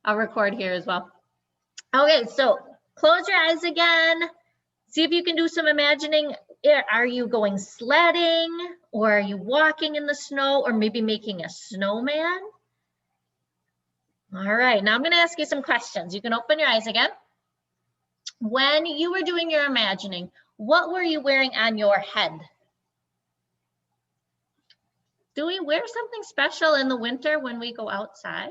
I'll record here as well. Okay, so close your eyes again. See if you can do some imagining. Are you going sledding, or are you walking in the snow, or maybe making a snowman? All right, now I'm going to ask you some questions. You can open your eyes again. When you were doing your imagining, what were you wearing on your head? Do we wear something special in the winter when we go outside?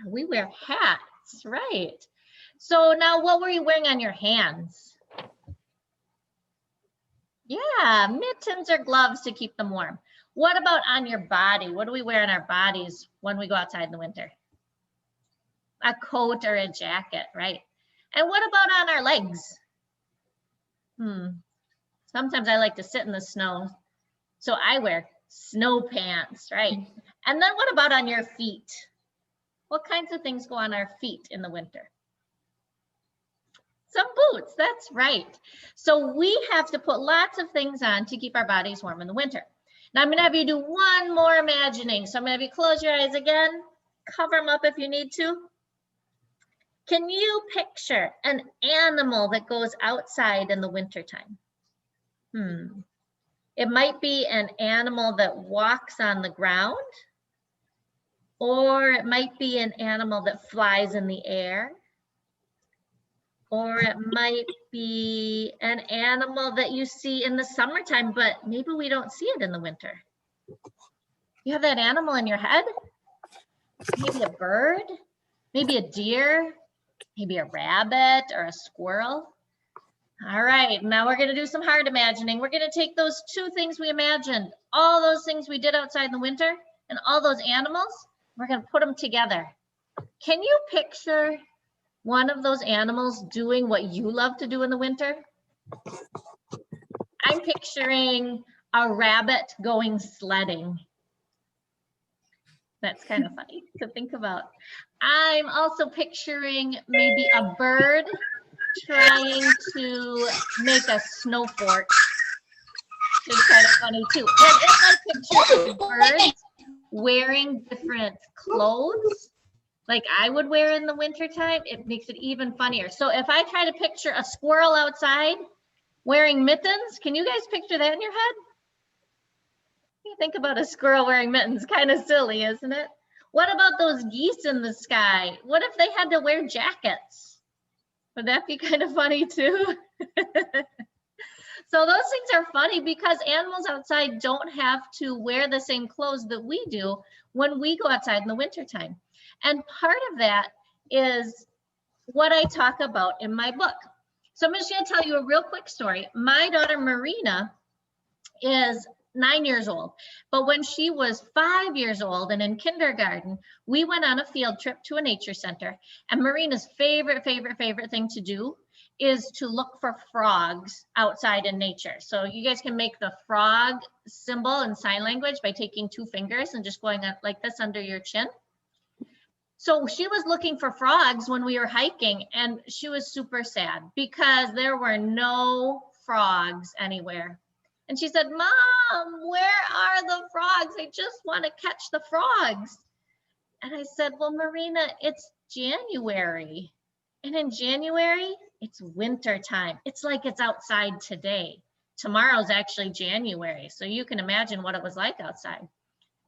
We wear hats, right? So now what were you wearing on your hands? Yeah, mittens or gloves to keep them warm. What about on your body? What do we wear on our bodies when we go outside in the winter? A coat or a jacket, right? And what about on our legs? Sometimes I like to sit in the snow, so I wear snow pants, right? And then what about on your feet? What kinds of things go on our feet in the winter? Some boots, that's right. So we have to put lots of things on to keep our bodies warm in the winter. Now I'm going to have you do one more imagining. So I'm going to have you close your eyes again, cover them up if you need to. Can you picture an animal that goes outside in the wintertime? It might be an animal that walks on the ground, or it might be an animal that flies in the air, or it might be an animal that you see in the summertime, but maybe we don't see it in the winter. You have that animal in your head? Maybe a bird, maybe a deer, maybe a rabbit or a squirrel. All right, now we're going to do some hard imagining. We're going to take those two things we imagined, all those things we did outside in the winter, and all those animals, we're going to put them together. Can you picture one of those animals doing what you love to do in the winter? I'm picturing a rabbit going sledding. That's kind of funny to think about. I'm also picturing maybe a bird trying to make a snow fort. It's kind of funny too. And if I picture birds wearing different clothes, like I would wear in the wintertime, it makes it even funnier. So if I try to picture a squirrel outside wearing mittens, can you guys picture that in your head? You think about a squirrel wearing mittens, kind of silly, isn't it? What about those geese in the sky? What if they had to wear jackets? Would that be kind of funny too? So those things are funny because animals outside don't have to wear the same clothes that we do when we go outside in the wintertime. And part of that is what I talk about in my book. So I'm just going to tell you a real quick story. My daughter Marina is 9 years old, but when she was 5 years old and in kindergarten, we went on a field trip to a nature center, and Marina's favorite thing to do is to look for frogs outside in nature. So you guys can make the frog symbol in sign language by taking 2 fingers and just going up like this under your chin. So she was looking for frogs when we were hiking, and she was super sad because there were no frogs anywhere. And she said, "Mom, where are the frogs? I just want to catch the frogs." And I said, "Well, Marina, it's January. And in January, it's winter time. It's like it's outside today. Tomorrow's actually January. So you can imagine what it was like outside."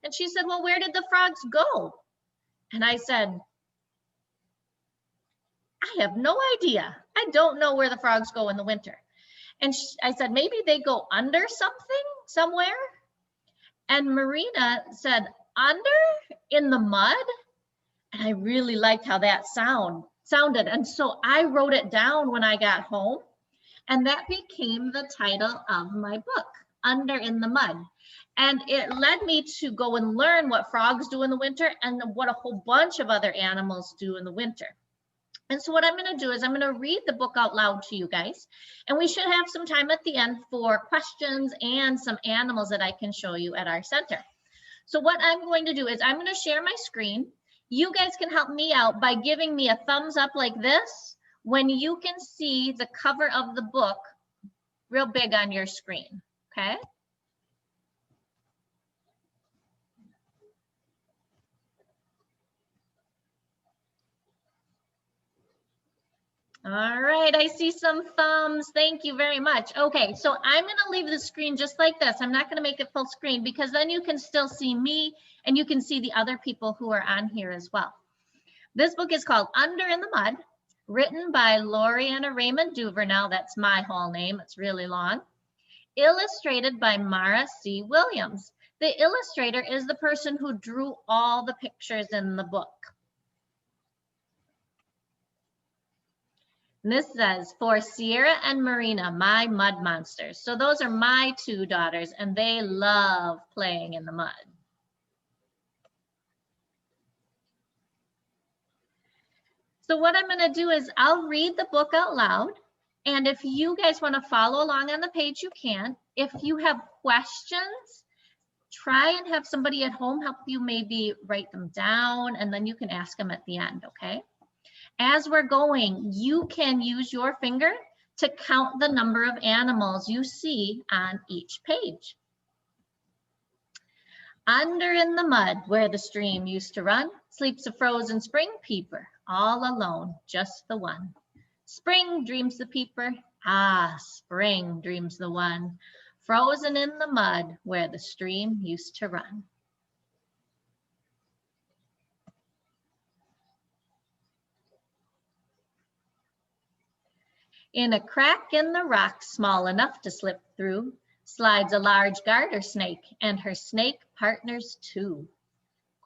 And she said, "Well, where did the frogs go?" And I said, "I have no idea. I don't know where the frogs go in the winter." And I said, "Maybe they go under something somewhere." And Marina said, "Under in the mud?" And I really liked how that sounded. And so I wrote it down when I got home, and that became the title of my book, Under in the Mud. And it led me to go and learn what frogs do in the winter and what a whole bunch of other animals do in the winter. And so what I'm going to do is I'm going to read the book out loud to you guys, and we should have some time at the end for questions and some animals that I can show you at our center. So what I'm going to do is I'm going to share my screen. You guys can help me out by giving me a thumbs up like this when you can see the cover of the book real big on your screen, okay? All right, I see some thumbs. Thank you very much. Okay, so I'm going to leave the screen just like this. I'm not going to make it full screen because then you can still see me and you can see the other people who are on here as well. This book is called Under in the Mud, written by Laureanna Raymond-Duvernell. That's my whole name. It's really long. Illustrated by Mara C. Williams. The illustrator is the person who drew all the pictures in the book. And this says, for Sierra and Marina, my mud monsters. So those are my two daughters, and they love playing in the mud. So what I'm going to do is I'll read the book out loud. And if you guys want to follow along on the page, you can. If you have questions, try and have somebody at home help you maybe write them down, and then you can ask them at the end, okay? As we're going, you can use your finger to count the number of animals you see on each page. Under in the mud where the stream used to run, sleeps a frozen spring peeper, all alone, just the one. Spring, dreams the peeper, ah, spring, dreams the one, frozen in the mud where the stream used to run. In a crack in the rock small enough to slip through, slides a large garter snake and her snake partners too.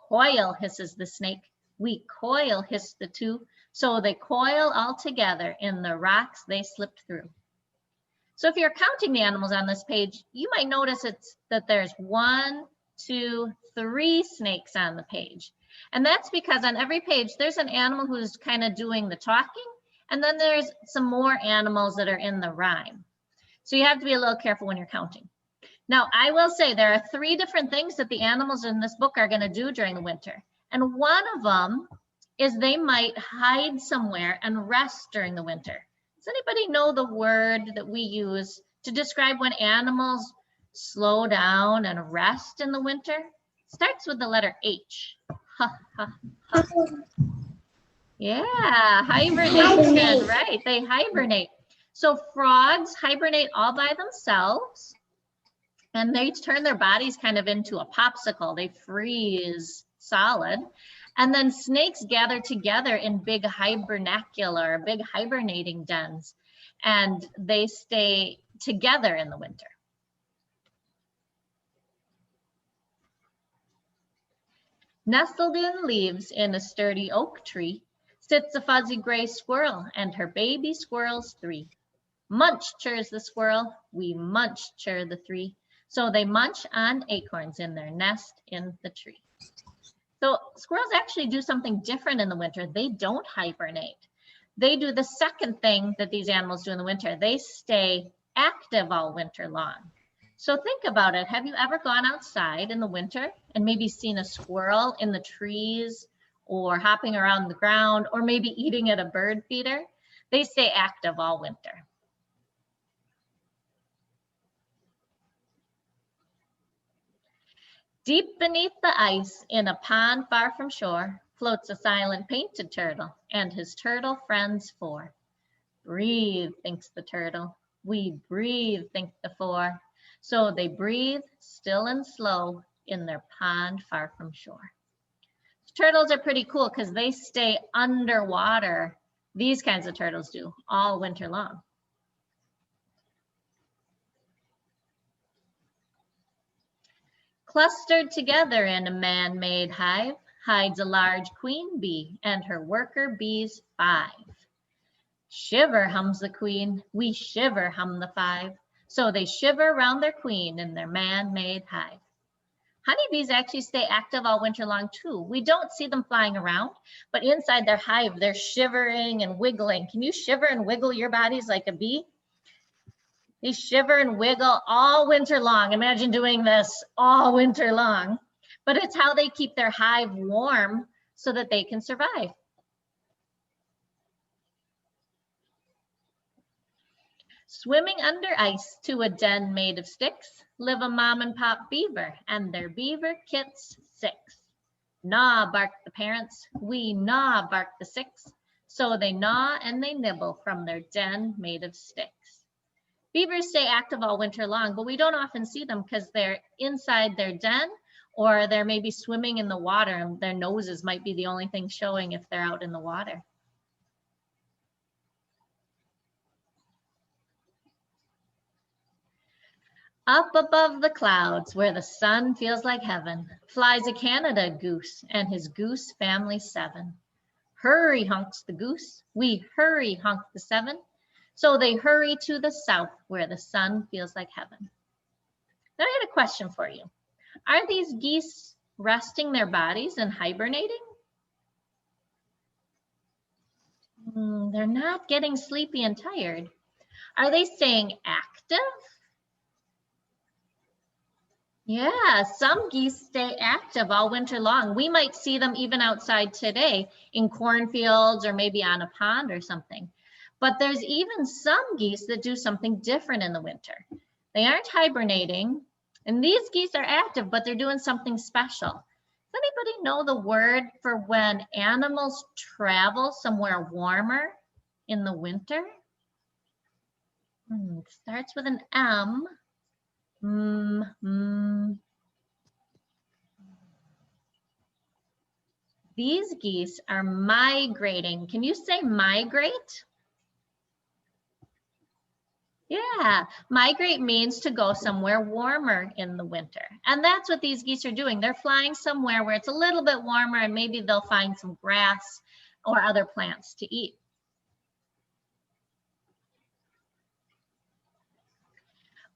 Coil, hisses the snake, we coil, hiss the two, so they coil all together in the rocks they slipped through. So if you're counting the animals on this page, you might notice that there's 1, 2, 3 snakes on the page. And that's because on every page, there's an animal who's kind of doing the talking, and then there's some more animals that are in the rhyme. So you have to be a little careful when you're counting. Now, I will say there are 3 different things that the animals in this book are going to do during the winter. And one of them is they might hide somewhere and rest during the winter. Does anybody know the word that we use to describe when animals slow down and rest in the winter? It starts with the letter H. Ha, ha, ha. Yeah, hibernation, right? They hibernate. So frogs hibernate all by themselves, and they turn their bodies kind of into a popsicle. They freeze solid. And then snakes gather together in big hibernacular, big hibernating dens, and they stay together in the winter. Nestled in leaves in a sturdy oak tree sits a fuzzy gray squirrel and her baby squirrels 3. Munch, churs the squirrel, we munch, chur the 3. So they munch on acorns in their nest in the tree. So squirrels actually do something different in the winter. They don't hibernate. They do the second thing that these animals do in the winter. They stay active all winter long. So think about it. Have you ever gone outside in the winter and maybe seen a squirrel in the trees or hopping around the ground or maybe eating at a bird feeder? They stay active all winter. Deep beneath the ice in a pond far from shore floats a silent painted turtle and his turtle friends 4. Breathe, thinks the turtle. We breathe, think the 4. So they breathe still and slow in their pond far from shore. Turtles are pretty cool because they stay underwater. These kinds of turtles do all winter long. Clustered together in a man-made hive hides a large queen bee and her worker bees 5. Shiver, hums the queen, we shiver, hum the 5. So they shiver round their queen in their man-made hive. Honeybees actually stay active all winter long too. We don't see them flying around, but inside their hive, they're shivering and wiggling. Can you shiver and wiggle your bodies like a bee? They shiver and wiggle all winter long. Imagine doing this all winter long, but it's how they keep their hive warm so that they can survive. Swimming under ice to a den made of sticks live a mom and pop beaver and their beaver kits 6. Gnaw, bark the parents, we gnaw, bark the 6. So they gnaw and they nibble from their den made of sticks. Beavers stay active all winter long, but we don't often see them because they're inside their den, or they're maybe swimming in the water and their noses might be the only thing showing if they're out in the water. Up above the clouds, where the sun feels like heaven, flies a Canada goose and his goose family 7. Hurry, honks the goose, we hurry, honk the 7. So they hurry to the south, where the sun feels like heaven. Now I had a question for you. Are these geese resting their bodies and hibernating? They're not getting sleepy and tired. Are they staying active? Yeah, some geese stay active all winter long. We might see them even outside today in cornfields or maybe on a pond or something. But there's even some geese that do something different in the winter. They aren't hibernating, and these geese are active, but they're doing something special. Does anybody know the word for when animals travel somewhere warmer in the winter? It starts with an M. These geese are migrating. Can you say migrate? Yeah, migrate means to go somewhere warmer in the winter. And that's what these geese are doing. They're flying somewhere where it's a little bit warmer and maybe they'll find some grass or other plants to eat.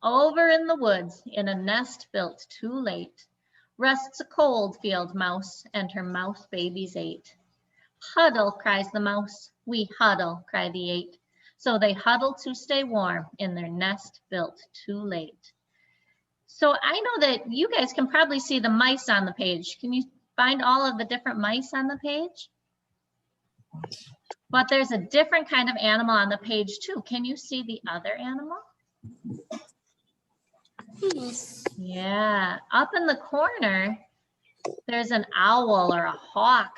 Over in the woods, in a nest built too late, rests a cold field mouse and her mouse babies 8. Huddle, cries the mouse. We huddle, cry the 8. So they huddle to stay warm in their nest built too late. So I know that you guys can probably see the mice on the page. Can you find all of the different mice on the page? But there's a different kind of animal on the page too. Can you see the other animal? Yeah, up in the corner, there's an owl or a hawk,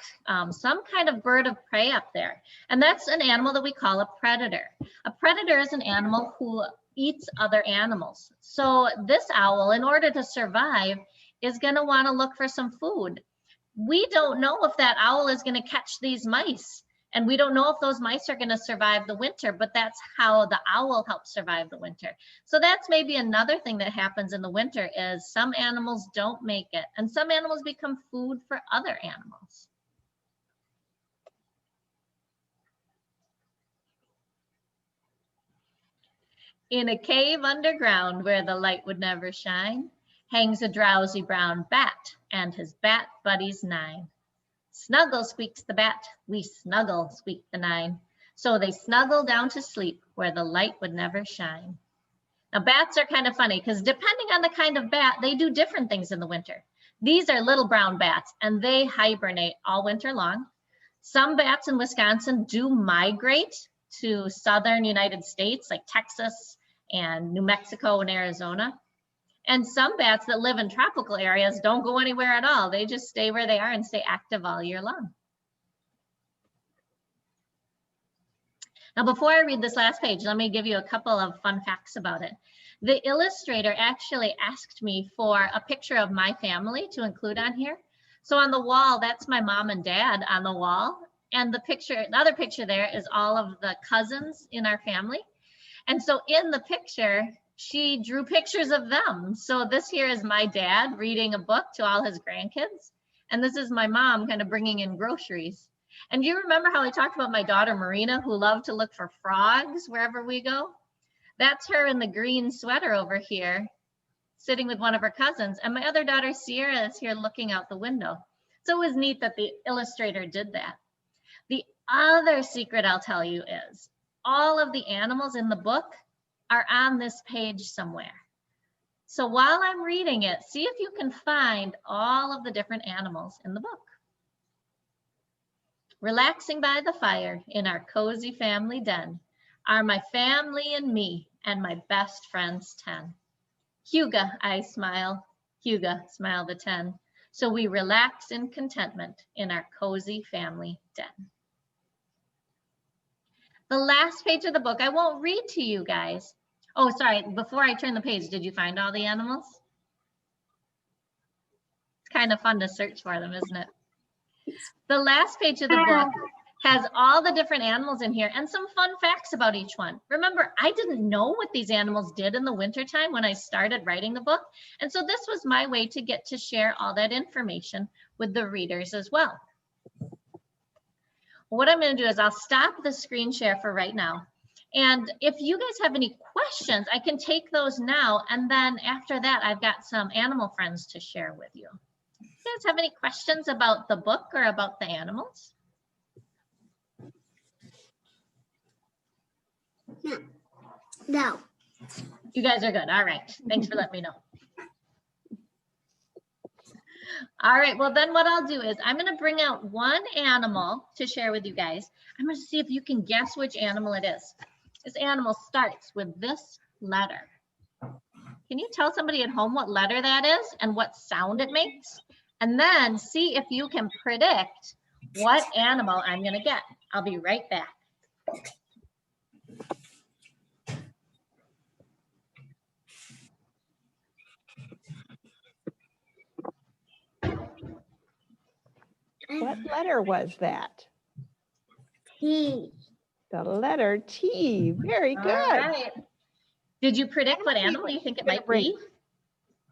some kind of bird of prey up there. And that's an animal that we call a predator. A predator is an animal who eats other animals. So this owl, in order to survive, is going to want to look for some food. We don't know if that owl is going to catch these mice. And we don't know if those mice are going to survive the winter, but that's how the owl helps survive the winter. So that's maybe another thing that happens in the winter is some animals don't make it and some animals become food for other animals. In a cave underground where the light would never shine, hangs a drowsy brown bat and his bat buddies 9. Snuggle, squeaks the bat, we snuggle, squeak the 9. So they snuggle down to sleep where the light would never shine. Now bats are kind of funny because depending on the kind of bat, they do different things in the winter. These are little brown bats and they hibernate all winter long. Some bats in Wisconsin do migrate to southern United States like Texas and New Mexico and Arizona. And some bats that live in tropical areas don't go anywhere at all. They just stay where they are and stay active all year long. Now, before I read this last page, let me give you a couple of fun facts about it. The illustrator actually asked me for a picture of my family to include on here. So on the wall, that's my mom and dad on the wall. And the other picture there is all of the cousins in our family. And so in the picture, she drew pictures of them. So this here is my dad reading a book to all his grandkids. And this is my mom kind of bringing in groceries. And you remember how I talked about my daughter, Marina, who loved to look for frogs wherever we go? That's her in the green sweater over here, sitting with one of her cousins. And my other daughter, Sierra, is here looking out the window. So it was neat that the illustrator did that. The other secret I'll tell you is all of the animals in the book are on this page somewhere. So while I'm reading it, see if you can find all of the different animals in the book. Relaxing by the fire in our cozy family den are my family and me and my best friends 10. Huga, I smile. Huga, smile the 10. So we relax in contentment in our cozy family den. The last page of the book, I won't read to you guys. Oh, sorry, before I turn the page, did you find all the animals? It's kind of fun to search for them, isn't it? The last page of the book has all the different animals in here and some fun facts about each one. Remember, I didn't know what these animals did in the wintertime when I started writing the book. And so this was my way to get to share all that information with the readers as well. What I'm going to do is I'll stop the screen share for right now. And if you guys have any questions, I can take those now. And then after that, I've got some animal friends to share with you. You guys have any questions about the book or about the animals? No. You guys are good. All right. Thanks for letting me know. All right. Well, then what I'll do is I'm going to bring out one animal to share with you guys. I'm going to see if you can guess which animal it is. This animal starts with this letter. Can you tell somebody at home what letter that is and what sound it makes? And then see if you can predict what animal I'm going to get. I'll be right back. What letter was that? T. The letter T. Very good. All right. Did you predict what animal you think it might be?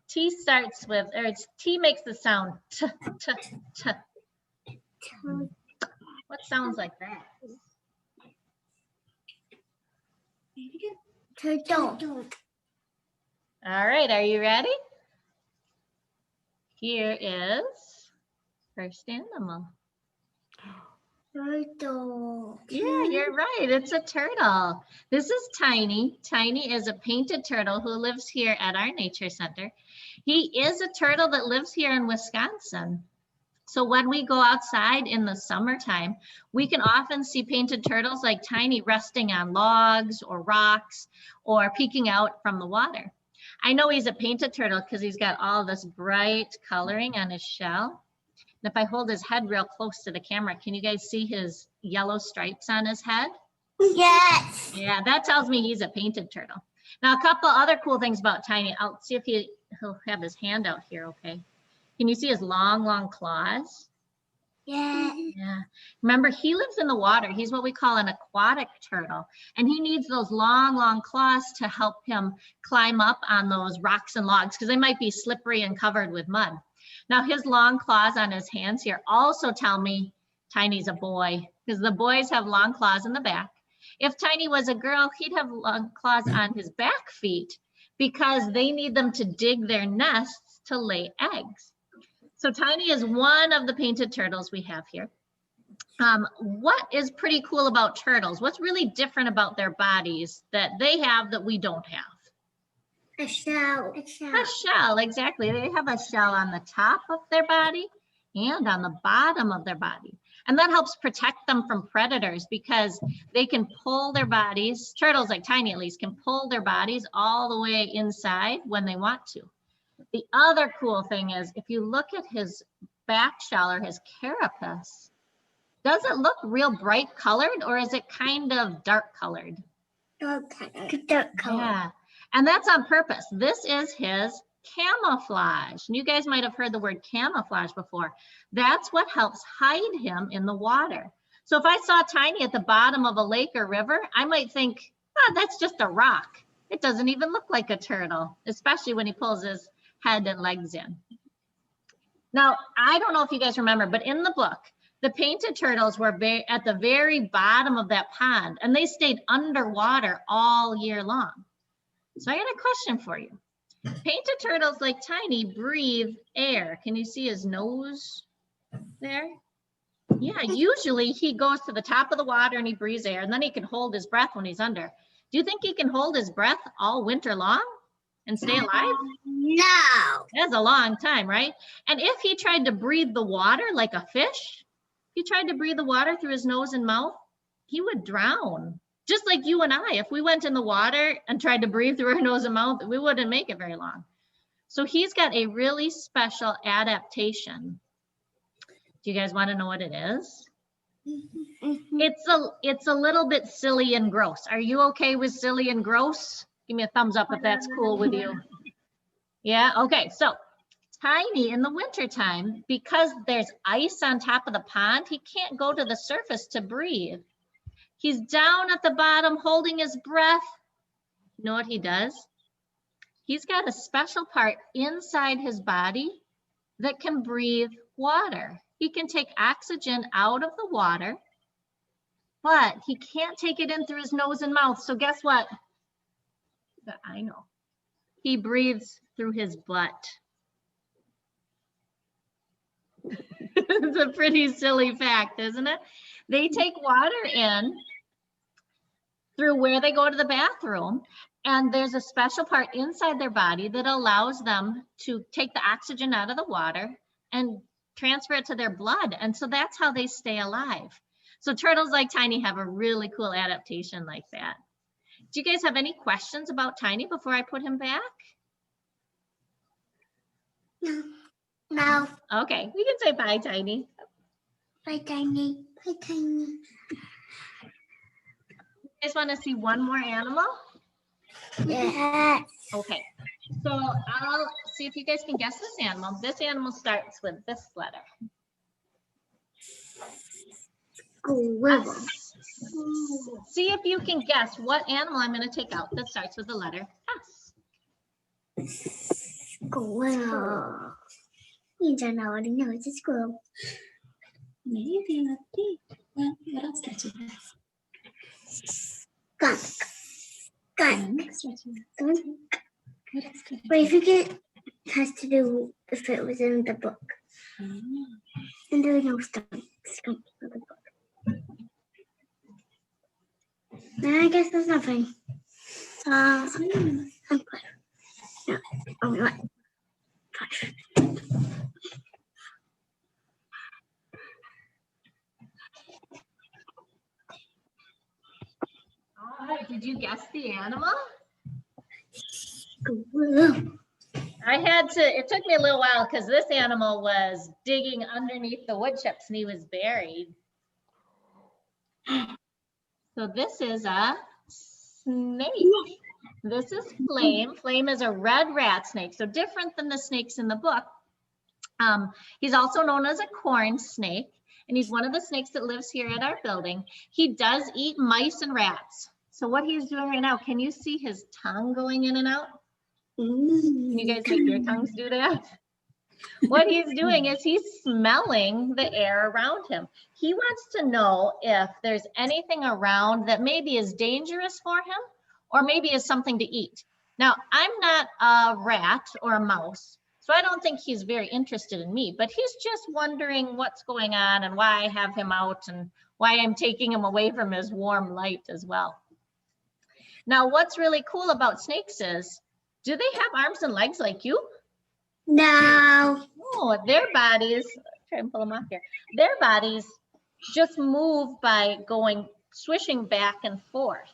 T starts with, or T makes the sound t, t, t. What sounds like that? Turtle. All right, are you ready? Here is first animal. Turtle. Yeah, you're right. It's a turtle. This is Tiny. Tiny is a painted turtle who lives here at our nature center. He is a turtle that lives here in Wisconsin. So when we go outside in the summertime, we can often see painted turtles like Tiny resting on logs or rocks or peeking out from the water. I know he's a painted turtle because he's got all this bright coloring on his shell. And if I hold his head real close to the camera, can you guys see his yellow stripes on his head? Yes. Yeah, that tells me he's a painted turtle. Now, a couple other cool things about Tiny. I'll see if he'll have his hand out here, okay? Can you see his long, long claws? Yeah. Yeah. Remember, he lives in the water. He's what we call an aquatic turtle. And he needs those long, long claws to help him climb up on those rocks and logs because they might be slippery and covered with mud. Now, his long claws on his hands here also tell me Tiny's a boy because the boys have long claws in the back. If Tiny was a girl, he'd have long claws on his back feet because they need them to dig their nests to lay eggs. So Tiny is one of the painted turtles we have here. What is pretty cool about turtles? What's really different about their bodies that they have that we don't have? A shell. A shell, exactly. They have a shell on the top of their body and on the bottom of their body. And that helps protect them from predators because they can pull their bodies, turtles like Tiny at least, can pull their bodies all the way inside when they want to. The other cool thing is if you look at his back shell or his carapace, does it look real bright colored or is it kind of dark colored? Dark color. Yeah, and that's on purpose. This is his camouflage. And you guys might have heard the word camouflage before. That's what helps hide him in the water. So if I saw Tiny at the bottom of a lake or river, I might think, oh, that's just a rock. It doesn't even look like a turtle, especially when he pulls his head and legs in. Now, I don't know if you guys remember, but in the book, the painted turtles were at the very bottom of that pond, and they stayed underwater all year long. So I got a question for you. Painted turtles like Tiny breathe air. Can you see his nose there? Yeah, usually he goes to the top of the water and he breathes air, and then he can hold his breath when he's under. Do you think he can hold his breath all winter long and stay alive? No. That's a long time, right? And if he tried to breathe the water like a fish, if he tried to breathe the water through his nose and mouth, he would drown. Just like you and I, if we went in the water and tried to breathe through our nose and mouth, we wouldn't make it very long. So he's got a really special adaptation. Do you guys want to know what it is? It's a little bit silly and gross. Are you okay with silly and gross? Give me a thumbs up if that's cool with you. Yeah, okay, so Tiny in the wintertime, because there's ice on top of the pond, he can't go to the surface to breathe. He's down at the bottom holding his breath. You know what he does? He's got a special part inside his body that can breathe water. He can take oxygen out of the water, but he can't take it in through his nose and mouth. So guess what? I know. He breathes through his butt. It's a pretty silly fact, isn't it? They take water in through where they go to the bathroom, and there's a special part inside their body that allows them to take the oxygen out of the water and transfer it to their blood. And so that's how they stay alive. So turtles like Tiny have a really cool adaptation like that. Do you guys have any questions about Tiny before I put him back? No. Okay, we can say bye, Tiny. Bye, Tiny. Bye, Tiny. You guys want to see one more animal? Yes. Okay, so I'll see if you guys can guess this animal. This animal starts with this letter. Squirrel. See if you can guess what animal I'm going to take out that starts with the letter S. Squirrel. You don't know what I know. It's a squirrel. Maybe. What else starts with S? Skunk. Skunk. Starts with S. Skunk. What else could But I think it has to do if it was in the book. And there was no skunk in the book. I guess there's nothing. I'm good. No, I'm not. All right, did you guess the animal? Squirrel. I had to, it took me a little while because this animal was digging underneath the wood chips and he was buried. So this is a snake. This is Flame. Flame is a red rat snake, so different than the snakes in the book. He's also known as a corn snake, and he's one of the snakes that lives here at our building. He does eat mice and rats. So what he's doing right now, can you see his tongue going in and out? Can you guys make your tongues do that? What he's doing is he's smelling the air around him. He wants to know if there's anything around that maybe is dangerous for him or maybe is something to eat. Now, I'm not a rat or a mouse, so I don't think he's very interested in me, but he's just wondering what's going on and why I have him out and why I'm taking him away from his warm light as well. Now, what's really cool about snakes is, do they have arms and legs like you? No. Oh, their bodies, try and pull them off here. Their bodies just move by going, swishing back and forth.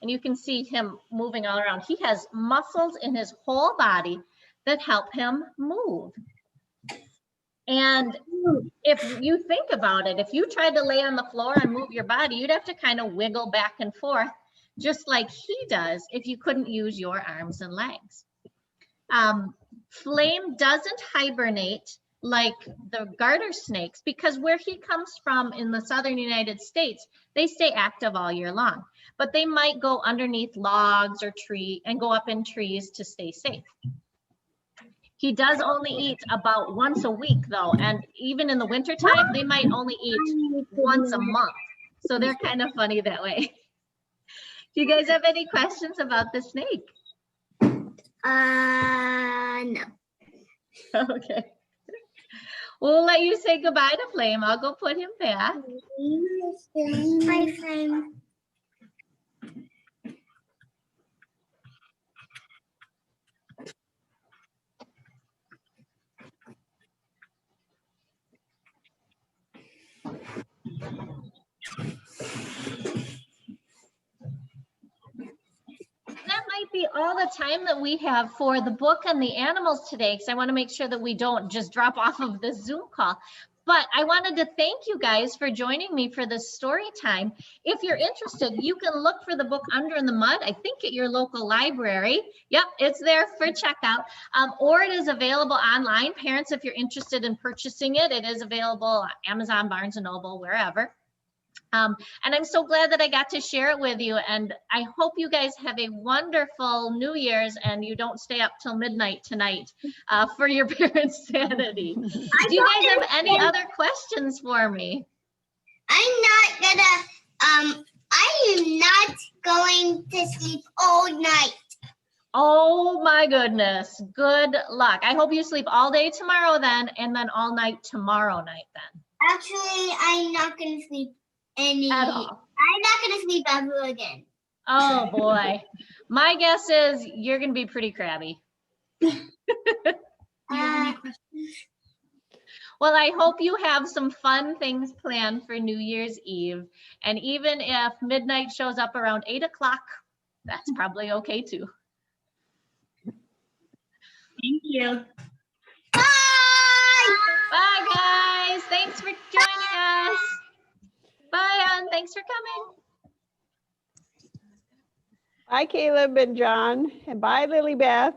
And you can see him moving all around. He has muscles in his whole body that help him move. And if you think about it, if you tried to lay on the floor and move your body, you'd have to kind of wiggle back and forth, just like he does if you couldn't use your arms and legs. Flame doesn't hibernate like the garter snakes because where he comes from in the southern United States, they stay active all year long, but they might go underneath logs or tree and go up in trees to stay safe. He does only eat about once a week though, and even in the wintertime, they might only eat once a month. So they're kind of funny that way. Do you guys have any questions about the snake? No. Okay. We'll let you say goodbye to Flame. I'll go put him back. Bye, Flame. That might be all the time that we have for the book and the animals today, because I want to make sure that we don't just drop off of this Zoom call. But I wanted to thank you guys for joining me for this story time. If you're interested, you can look for the book Under in the Mud, I think at your local library. Yep, it's there for checkout. Or it is available online. Parents, if you're interested in purchasing it, it is available on Amazon, Barnes & Noble, wherever. And I'm so glad that I got to share it with you. And I hope you guys have a wonderful New Year's and you don't stay up till midnight tonight for your parents' sanity. Do you guys have any other questions for me? I am not going to sleep all night. Oh my goodness. Good luck. I hope you sleep all day tomorrow then, and then all night tomorrow night then. Actually, I'm not going to sleep At all. I'm not going to sleep ever again. Oh boy. My guess is you're going to be pretty crabby. Do you have any questions? Well, I hope you have some fun things planned for New Year's Eve. And even if midnight shows up around 8 o'clock, that's probably okay too. Thank you. Bye! Bye guys. Thanks for joining us. Bye, Ann. Thanks for coming. Bye, Caleb and John, and bye, Lily Beth.